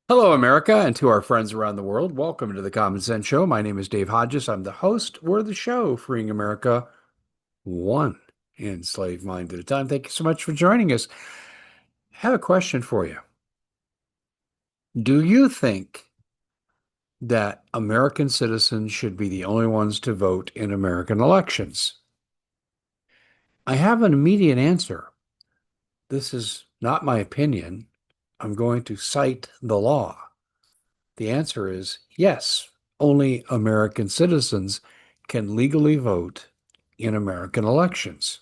Hello, America, and to our friends around the world. Welcome to the Common Sense Show. My name is Dave Hodges. I'm the host. We're the show freeing America one enslaved mind at a time. Thank you so much for joining us. I have a question for you. Do you think that American citizens should be the only ones to vote in American elections? I have an immediate answer. This is not my opinion. I'm going to cite the law. The answer is yes, only American citizens can legally vote in American elections.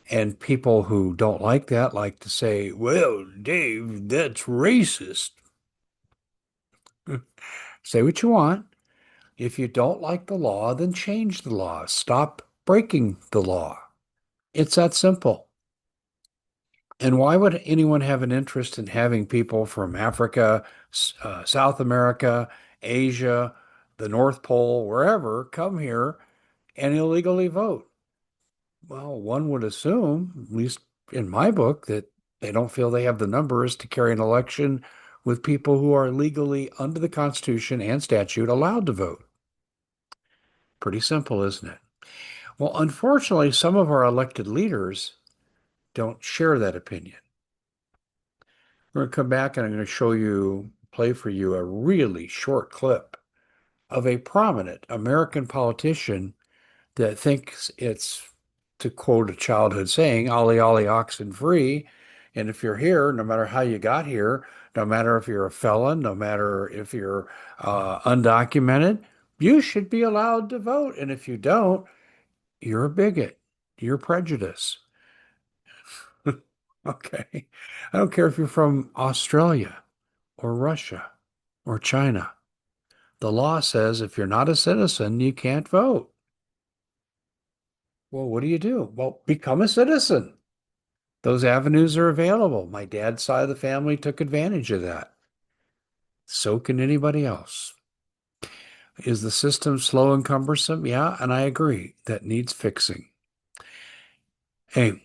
And people who don't like that like to say, well, Dave, that's racist. Say what you want. If you don't like the law, then change the law. Stop breaking the law. It's that simple. And why would anyone have an interest in having people from Africa, South America, Asia, the North Pole, wherever, come here and illegally vote? Well, one would assume, at least in my book, that they don't feel they have the numbers to carry an election with people who are legally under the Constitution and statute allowed to vote. Pretty simple, isn't it? Well, unfortunately, some of our elected leaders don't share that opinion. We're going to come back and I'm going to play for you a really short clip of a prominent American politician that thinks it's, to quote a childhood saying, ollie ollie oxen free. And if you're here, no matter how you got here, no matter if you're a felon, no matter if you're undocumented, you should be allowed to vote. And if you don't, you're a bigot. You're prejudiced. Okay. I don't care if you're from Australia or Russia or China. The law says if you're not a citizen, you can't vote. Well, what do you do? Well, become a citizen. Those avenues are available. My dad's side of the family took advantage of that. So can anybody else. Is the system slow and cumbersome? Yeah, and I agree. That needs fixing. Hey,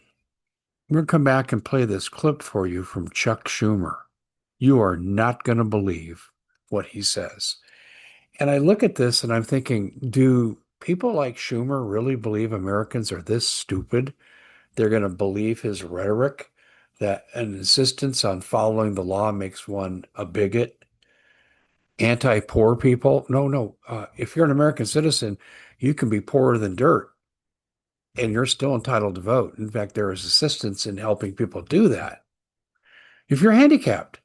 we're going to come back and play this clip for you from Chuck Schumer. You are not going to believe what he says. And I look at this and I'm thinking, do people like Schumer really believe Americans are this stupid? They're going to believe his rhetoric that an insistence on following the law makes one a bigot, anti-poor people. No, no. If you're an American citizen, you can be poorer than dirt and you're still entitled to vote. In fact, there is assistance in helping people do that. If you're handicapped,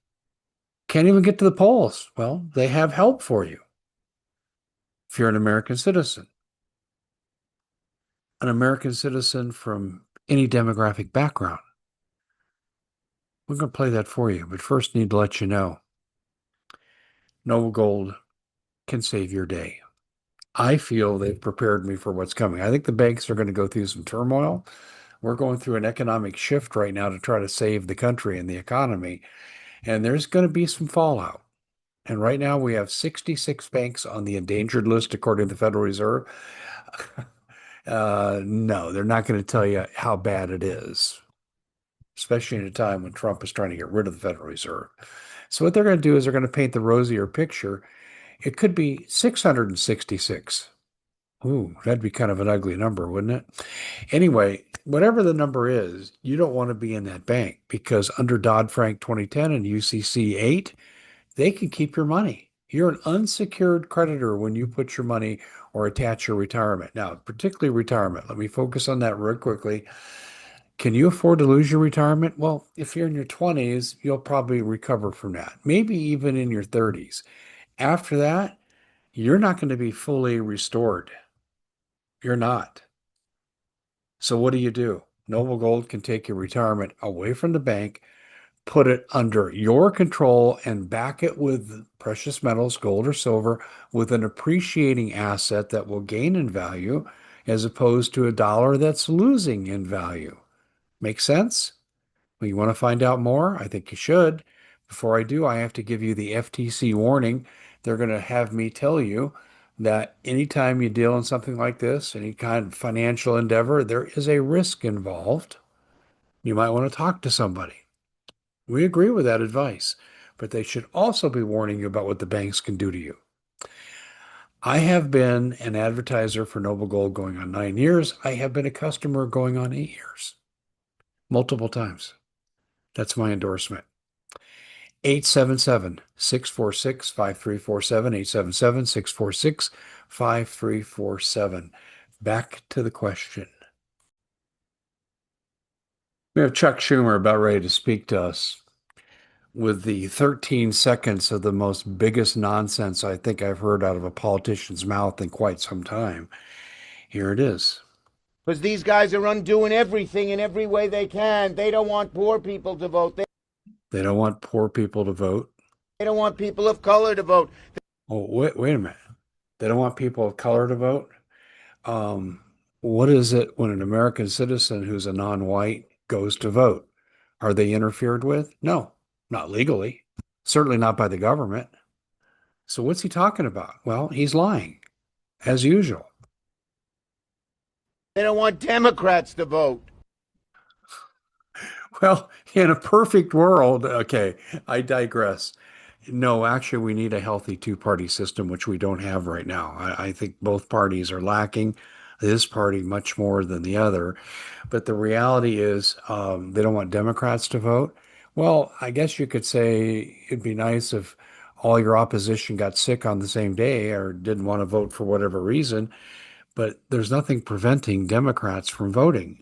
can't even get to the polls, well, they have help for you. If you're an American citizen from any demographic background, we're going to play that for you. But first, need to let you know Noble Gold can save your day. I feel they've prepared me for what's coming. I think the banks are going to go through some turmoil. We're going through an economic shift right now to try to save the country and the economy, and there's going to be some fallout. And right now we have 66 banks on the endangered list, according to the Federal Reserve. No, they're not going to tell you how bad it is, especially in a time when Trump is trying to get rid of the Federal Reserve. So what they're going to do is they're going to paint the rosier picture. It could be 666. Ooh, that'd be kind of an ugly number, wouldn't it? Anyway, whatever the number is, you don't want to be in that bank because under Dodd-Frank 2010 and UCC 8, they can keep your money. You're an unsecured creditor when you put your money or attach your retirement. Now, particularly retirement, let me focus on that real quickly. Can you afford to lose your retirement? Well, if you're in your 20s, you'll probably recover from that, maybe even in your 30s. After that, you're not going to be fully restored. You're not. So what do? Noble Gold can take your retirement away from the bank, put it under your control, and back it with precious metals, gold or silver, with an appreciating asset that will gain in value as opposed to a dollar that's losing in value. Make sense? Well, you want to find out more? I think you should. Before I do, I have to give you the FTC warning. They're going to have me tell you that anytime you deal in something like this, any kind of financial endeavor, there is a risk involved. You might want to talk to somebody. We agree with that advice. but they should also be warning you about what the banks can do to you. I have been an advertiser for Noble Gold going on 9 years. I have been a customer going on 8 years, multiple times. That's my endorsement. 877-646-5347, 877-646-5347. Back to the question. We have Chuck Schumer about ready to speak to us with the 13 seconds of the most biggest nonsense I think I've heard out of a politician's mouth in quite some time. Here it is. Because these guys are undoing everything in every way they can. They don't want poor people to vote. They don't want poor people to vote. They don't want people of color to vote. Oh, wait a minute. They don't want people of color to vote? Um, what is it when an American citizen who's a non-white goes to vote? Are they interfered with? No, not legally. Certainly not by the government. So what's he talking about? Well, he's lying, as usual. They don't want Democrats to vote. Well, in a perfect world, okay, I digress. No, actually, we need a healthy two-party system, which we don't have right now. I think both parties are lacking, this party much more than the other. But the reality is, they don't want Democrats to vote. Well, I guess you could say it'd be nice if all your opposition got sick on the same day or didn't want to vote for whatever reason. But there's nothing preventing Democrats from voting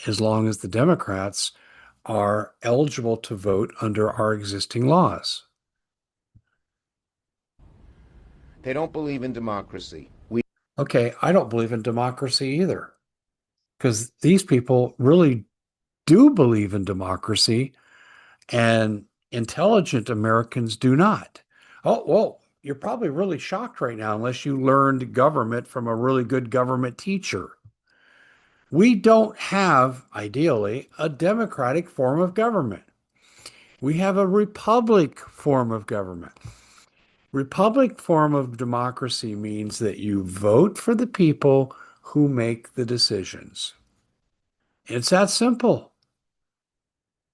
as long as the Democrats are eligible to vote under our existing laws. They don't believe in democracy. Okay, I don't believe in democracy either, because these people really do believe in democracy, and intelligent Americans do not. Oh, well, you're probably really shocked right now unless you learned government from a really good government teacher. We don't have, ideally, a democratic form of government. We have a republic form of government. Republic form of democracy means that you vote for the people who make the decisions. It's that simple.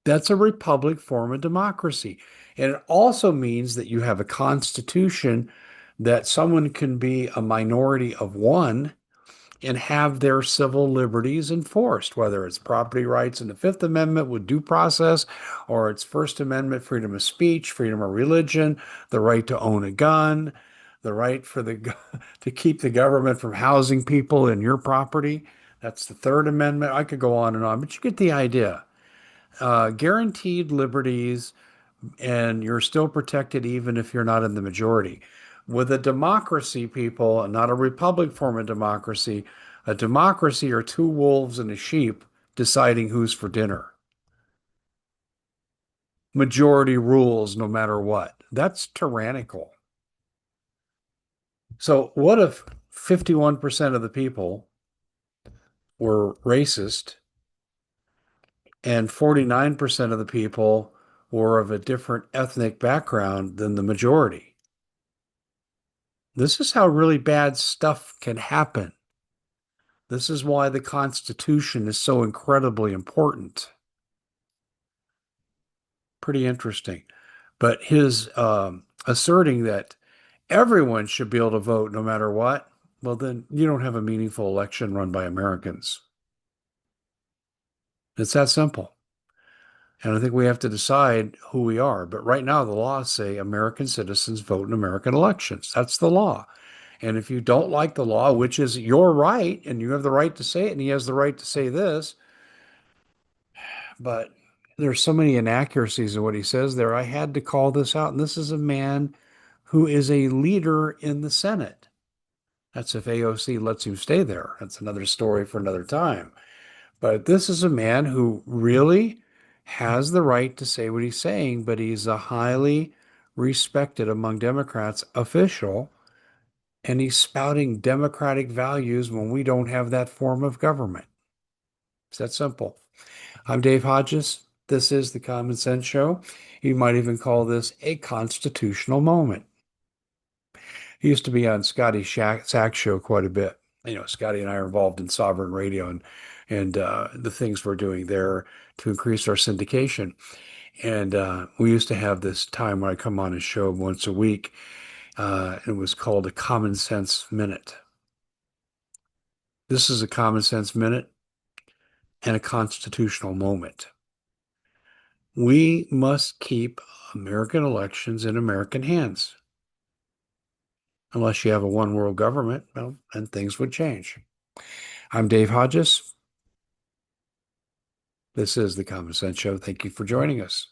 That's a republic form of democracy. And it also means that you have a constitution that someone can be a minority of one and have their civil liberties enforced, whether it's property rights in the Fifth Amendment with due process, or it's First Amendment freedom of speech, freedom of religion, the right to own a gun, the right for to keep the government from housing people in your property. That's the Third Amendment. I could go on and on, but you get the idea. Guaranteed liberties, and you're still protected even if you're not in the majority. With a democracy, people, not a republic form of democracy, a democracy are two wolves and a sheep deciding who's for dinner. Majority rules no matter what. That's tyrannical. So, what if 51% of the people were racist and 49% of the people were of a different ethnic background than the majority? This is how really bad stuff can happen. This is why the Constitution is so incredibly important. Pretty interesting. But his asserting that everyone should be able to vote no matter what, well, then you don't have a meaningful election run by Americans. It's that simple. And I think we have to decide who we are. But right now, the laws say American citizens vote in American elections. That's the law. And if you don't like the law, which is your right, and you have the right to say it, and he has the right to say this, but there's so many inaccuracies in what he says there. I had to call this out. And this is a man who is a leader in the Senate. That's if AOC lets him stay there. That's another story for another time. But this is a man who really has the right to say what he's saying, but he's a highly respected among Democrats official, and he's spouting democratic values when we don't have that form of government. It's that simple. I'm Dave Hodges. This is the Common Sense Show. You might even call this a constitutional moment. He used to be on Scotty Sack's show quite a bit. You know, Scotty and I are involved in Sovereign Radio and the things we're doing there to increase our syndication. And we used to have this time when I come on a show once a week. It was called a Common Sense Minute. This is a Common Sense Minute and a constitutional moment. We must keep American elections in American hands. Unless you have a one world government, well, then things would change. I'm Dave Hodges. This is the Common Sense Show. Thank you for joining us.